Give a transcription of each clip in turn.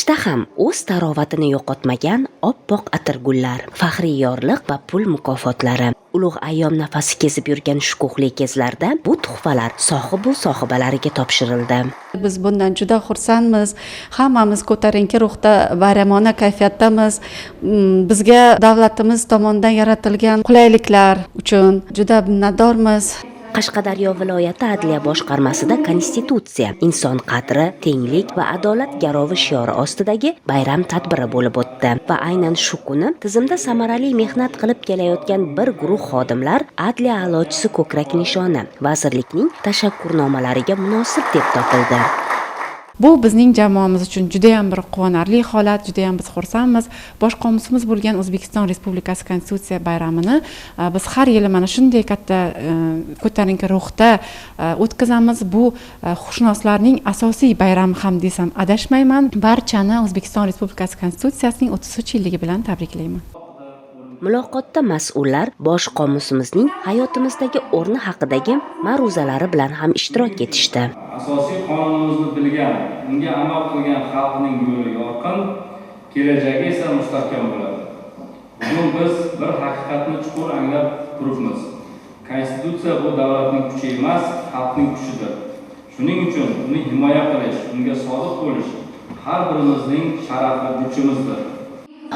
qishda ham o'z tarovatini yo'qotmagan oppoq atirgullar, faxriy yorliq va pul mukofotlari. Ulug' ayyom nafasi kezib yurgan shukuhli kezlarda bu tuhfalar sohibalariga topshirildi. Biz bundan juda xursandmiz. Hammamiz ko'tarinki ruhda, bayramona kayfiyatdamiz. Bizga davlatimiz tomonidan yaratilgan qulayliklar uchun juda minnatdormiz. Qashqadaryo viloyati adliya boshqarmasida Konstitutsiya, inson qadri, tenglik va adolat garovi shiori ostidagi bayram tadbiri bo'lib o'tdi va aynan shu kuni tizimda samarali mehnat qilib kelayotgan bir guruh xodimlar adliya a'lochisi ko'krak nishoni vazirlikning tashakkurnomalariga munosib deb topildi. Bu bizning jamoamiz uchun juda ham bir quvonarli holat, juda ham biz xursandmiz. Bosh qomusimiz bo'lgan O'zbekiston Respublikasi Konstitutsiya bayramini biz har yili mana shunday katta ko'tarinki ruhda o'tkazamiz. Bu huquqshunoslarning asosiy bayrami ham desam adashmayman. Barchani O'zbekiston Respublikasi Konstitutsiyasining 33-yilligi bilan tabriklayman. Muloqotda mas'ullar bosh qomusimizning hayotimizdagi o'rni haqidagi ma'ruzalari bilan ham ishtirok etishdi. Asosiy qonunimizni bilgan, unga amal qilgan xalqning yo'li yorqin, kelajagi esa mustahkam bo'ladi. Bugun biz bir haqiqatni chuqur anglab turibmiz. Konstitutsiya bu davlatning kuchi emas, xalqning kuchidir. Shuning uchun uni himoya qilish, unga sodiq bo'lish har birimizning sharafli burchimizdir.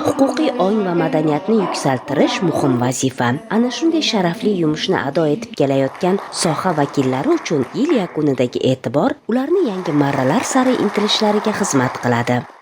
Huquqiy ong va madaniyatni yuksaltirish muhim vazifa. Ana shunday sharafli yumushni ado etib kelayotgan soha vakillari uchun yil yakunidagi e'tibor ularni yangi marralar sari intilishlariga xizmat qiladi.